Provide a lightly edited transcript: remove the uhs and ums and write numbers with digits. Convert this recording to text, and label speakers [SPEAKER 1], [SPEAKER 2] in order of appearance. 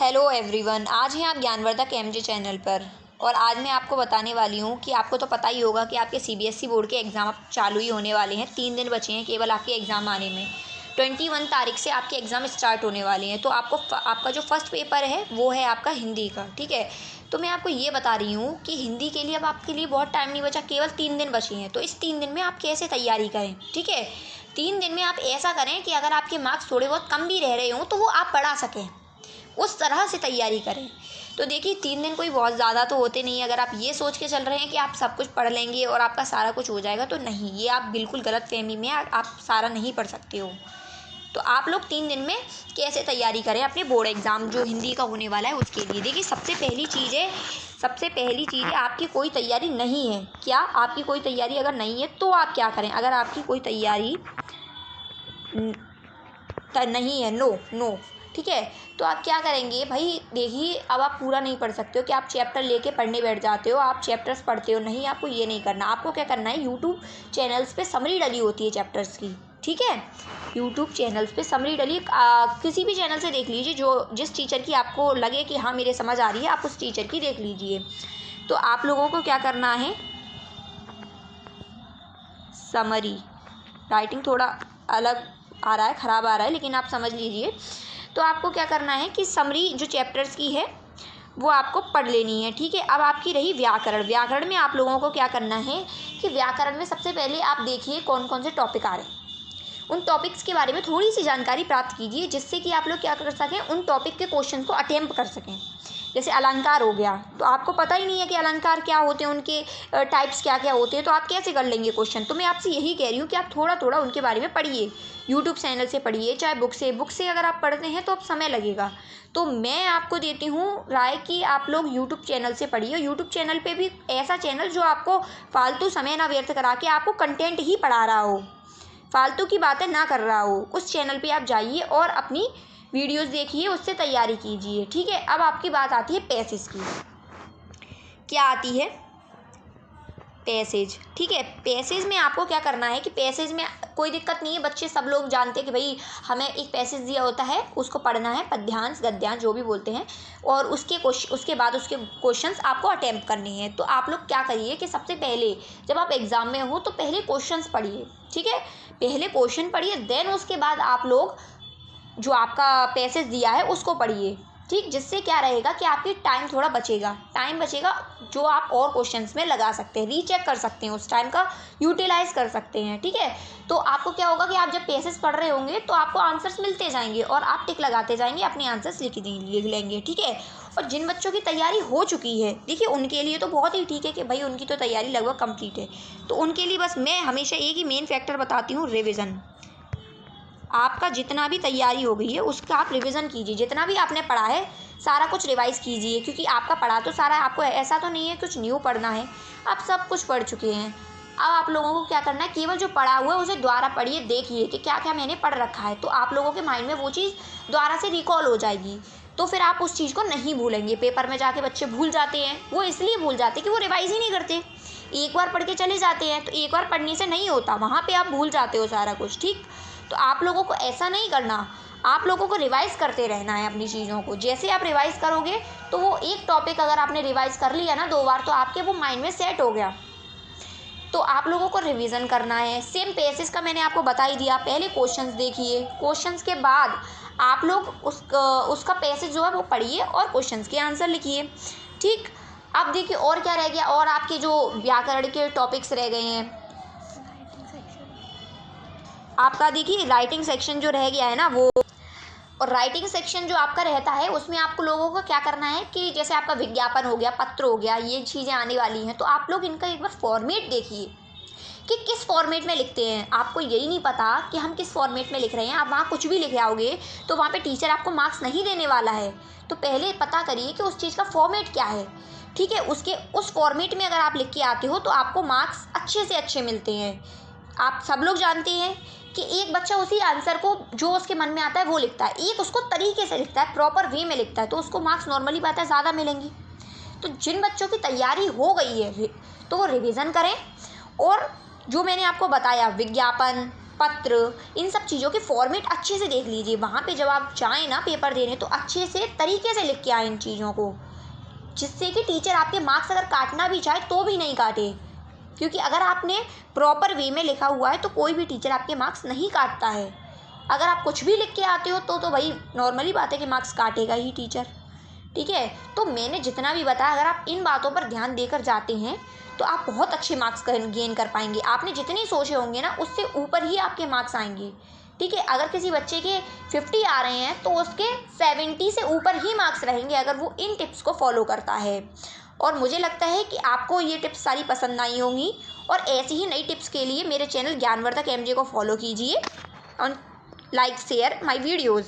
[SPEAKER 1] Hello everyone, आज हैं आप ज्ञानवर्धक एमजे चैनल पर। और आज मैं आपको बताने वाली हूँ कि आपको तो पता ही होगा कि आपके सीबीएसई बोर्ड के एग्ज़ाम अब चालू ही होने वाले हैं। 3 दिन बचे हैं केवल आपके एग्ज़ाम आने में। 21 तारीख से आपके एग्ज़ाम स्टार्ट होने वाले हैं। तो आपका जो फर्स्ट पेपर है वो है आपका हिंदी का, ठीक है। तो मैं आपको ये बता रही हूँ कि हिंदी के लिए अब आपके लिए बहुत टाइम नहीं बचा, केवल 3 दिन बचे हैं। तो इस 3 दिन में आप कैसे तैयारी करें, ठीक है। 3 दिन में आप ऐसा करें कि अगर आपके मार्क्स थोड़े बहुत कम भी रह रहे हों तो वो आप बढ़ा सकें, उस तरह से तैयारी करें। तो देखिए 3 दिन कोई बहुत ज़्यादा तो होते नहीं। अगर आप ये सोच के चल रहे हैं कि आप सब कुछ पढ़ लेंगे और आपका सारा कुछ हो जाएगा, तो नहीं, ये आप बिल्कुल गलतफ़हमी में आप सारा नहीं पढ़ सकते हो। तो आप लोग 3 दिन में कैसे तैयारी करें अपने बोर्ड एग्ज़ाम जो हिंदी का होने वाला है उसके लिए। देखिए सबसे पहली चीज़ है आपकी कोई तैयारी नहीं है। क्या आपकी कोई तैयारी अगर नहीं है तो आप क्या करें। अगर आपकी कोई तैयारी नहीं है, नो, ठीक है, तो आप क्या करेंगे भाई। देखिए अब आप पूरा नहीं पढ़ सकते हो कि आप चैप्टर लेके पढ़ने बैठ जाते हो, आप चैप्टर्स पढ़ते हो, नहीं, आपको ये नहीं करना। आपको क्या करना है, यूट्यूब चैनल्स पे समरी डली होती है चैप्टर्स की, ठीक है। यूट्यूब चैनल्स पे समरी डली किसी भी चैनल से देख लीजिए, जो जिस टीचर की आपको लगे कि हाँ मेरे समझ आ रही है, आप उस टीचर की देख लीजिए। तो आप लोगों को क्या करना है, समरी राइटिंग थोड़ा अलग आ रहा है, ख़राब आ रहा है, लेकिन आप समझ लीजिए। तो आपको क्या करना है कि समरी जो चैप्टर्स की है वो आपको पढ़ लेनी है, ठीक है। अब आपकी रही व्याकरण में आप लोगों को क्या करना है कि व्याकरण में सबसे पहले आप देखिए कौन कौन से टॉपिक आ रहे हैं। उन टॉपिक्स के बारे में थोड़ी सी जानकारी प्राप्त कीजिए, जिससे कि आप लोग क्या कर सकें, उन टॉपिक के क्वेश्चन को अटेम्प्ट कर सकें। जैसे अलंकार हो गया, तो आपको पता ही नहीं है कि अलंकार क्या होते हैं, उनके टाइप्स क्या क्या होते हैं, तो आप कैसे कर लेंगे क्वेश्चन। तो मैं आपसे यही कह रही हूँ कि आप थोड़ा थोड़ा उनके बारे में पढ़िए, यूट्यूब चैनल से पढ़िए, चाहे बुक से अगर आप पढ़ते हैं तो अब समय लगेगा। तो मैं आपको देती हूँ राय कि आप लोग यूट्यूब चैनल से पढ़िए। यूट्यूब चैनल पे भी ऐसा चैनल जो आपको फालतू समय ना व्यर्थ करा के आपको कंटेंट ही पढ़ा रहा हो, फालतू की बातें ना कर रहा हो, उस चैनल पे आप जाइए और अपनी वीडियोस देखिए, उससे तैयारी कीजिए, ठीक है। अब आपकी बात आती है पैसेज की। क्या आती है, पैसेज, ठीक है। पैसेज में आपको क्या करना है कि पैसेज में कोई दिक्कत नहीं है, बच्चे सब लोग जानते हैं कि भाई हमें एक पैसेज दिया होता है, उसको पढ़ना है, पद्यांश गद्यांश जो भी बोलते हैं, और उसके बाद उसके क्वेश्चंस आपको अटेम्प्ट करने हैं। तो आप लोग क्या करिए कि सबसे पहले जब आप एग्ज़ाम में हो तो पहले क्वेश्चंस पढ़िए, ठीक है। पहले क्वेश्चन पढ़िए, देन उसके बाद आप लोग जो आपका पैसेज दिया है उसको पढ़िए, ठीक। जिससे क्या रहेगा कि आपकी टाइम थोड़ा बचेगा जो आप और क्वेश्चंस में लगा सकते हैं, रीचेक कर सकते हैं, उस टाइम का यूटिलाइज कर सकते हैं, ठीक है। तो आपको क्या होगा कि आप जब पैसेज पढ़ रहे होंगे तो आपको आंसर्स मिलते जाएंगे और आप टिक लगाते जाएंगे, अपने आंसर्स लिख लेंगे, ठीक है। और जिन बच्चों की तैयारी हो चुकी है, देखिए उनके लिए तो बहुत ही ठीक है कि भाई उनकी तो तैयारी लगभग कंप्लीट है। तो उनके लिए बस मैं हमेशा एक ही मेन फैक्टर बताती हूँ, रिविज़न। आपका जितना भी तैयारी हो गई है उसका आप रिवीजन कीजिए, जितना भी आपने पढ़ा है सारा कुछ रिवाइज़ कीजिए, क्योंकि आपका पढ़ा तो सारा, आपको ऐसा तो नहीं है कुछ न्यू पढ़ना है, आप सब कुछ पढ़ चुके हैं। अब आप लोगों को क्या करना है, केवल जो पढ़ा हुआ है उसे दोबारा पढ़िए, देखिए कि क्या क्या मैंने पढ़ रखा है। तो आप लोगों के माइंड में वो चीज़ दोबारा से रिकॉल हो जाएगी, तो फिर आप उस चीज़ को नहीं भूलेंगे। पेपर में जाके बच्चे भूल जाते हैं, वो इसलिए भूल जाते हैं कि वो रिवाइज़ ही नहीं करते, एक बार पढ़ के चले जाते हैं। तो एक बार पढ़ने से नहीं होता, वहाँ पर आप भूल जाते हो सारा कुछ, ठीक। तो आप लोगों को ऐसा नहीं करना, आप लोगों को रिवाइज़ करते रहना है अपनी चीज़ों को। जैसे आप रिवाइज़ करोगे तो वो एक टॉपिक अगर आपने रिवाइज़ कर लिया ना 2 बार, तो आपके वो माइंड में सेट हो गया। तो आप लोगों को रिवीजन करना है। सेम पैसेज का मैंने आपको बता ही दिया, पहले क्वेश्चंस देखिए, क्वेश्चंस के बाद आप लोग उसका पैसेज जो है वो पढ़िए और क्वेश्चंस के आंसर लिखिए, ठीक। अब देखिए और क्या रह गया, और आपके जो व्याकरण के टॉपिक्स रह गए हैं, आपका देखिए राइटिंग सेक्शन जो रह गया है ना वो। और राइटिंग सेक्शन जो आपका रहता है उसमें आपको लोगों को क्या करना है कि जैसे आपका विज्ञापन हो गया, पत्र हो गया, ये चीज़ें आने वाली हैं, तो आप लोग इनका एक बार फॉर्मेट देखिए कि किस फॉर्मेट में लिखते हैं। आपको यही नहीं पता कि हम किस फॉर्मेट में लिख रहे हैं, आप वहाँ कुछ भी लिखे आओगे तो वहाँ पे टीचर आपको मार्क्स नहीं देने वाला है। तो पहले पता करिए कि उस चीज़ का फॉर्मेट क्या है, ठीक है। उस फॉर्मेट में अगर आप लिख के आते हो तो आपको मार्क्स अच्छे से अच्छे मिलते हैं। आप सब लोग जानते हैं कि एक बच्चा उसी आंसर को जो उसके मन में आता है वो लिखता है, एक उसको तरीके से लिखता है, प्रॉपर वे में लिखता है, तो उसको मार्क्स नॉर्मली बात है ज़्यादा मिलेंगी। तो जिन बच्चों की तैयारी हो गई है तो वो रिवीजन करें, और जो मैंने आपको बताया विज्ञापन, पत्र, इन सब चीज़ों के फॉर्मेट अच्छे से देख लीजिए। वहाँ पे जब आप जाएँ ना पेपर देने तो अच्छे से तरीके से लिख के आए इन चीज़ों को, जिससे कि टीचर आपके मार्क्स अगर काटना भी चाहे तो भी नहीं काटे। क्योंकि अगर आपने प्रॉपर वे में लिखा हुआ है तो कोई भी टीचर आपके मार्क्स नहीं काटता है। अगर आप कुछ भी लिख के आते हो तो भाई नॉर्मली बात है कि मार्क्स काटेगा ही टीचर। ठीक है, तो मैंने जितना भी बताया अगर आप इन बातों पर ध्यान देकर जाते हैं तो आप बहुत अच्छे मार्क्स गेन कर पाएंगे। आपने जितने सोचे होंगे ना उससे ऊपर ही आपके मार्क्स आएंगे। ठीक है, अगर किसी बच्चे के 50 आ रहे हैं तो उसके 70 से ऊपर ही मार्क्स रहेंगे अगर वो इन टिप्स को फॉलो करता है। और मुझे लगता है कि आपको ये टिप्स सारी पसंद आई होंगी, और ऐसी ही नई टिप्स के लिए मेरे चैनल ज्ञानवर्धक MJ को फॉलो कीजिए और लाइक शेयर माय वीडियोज़।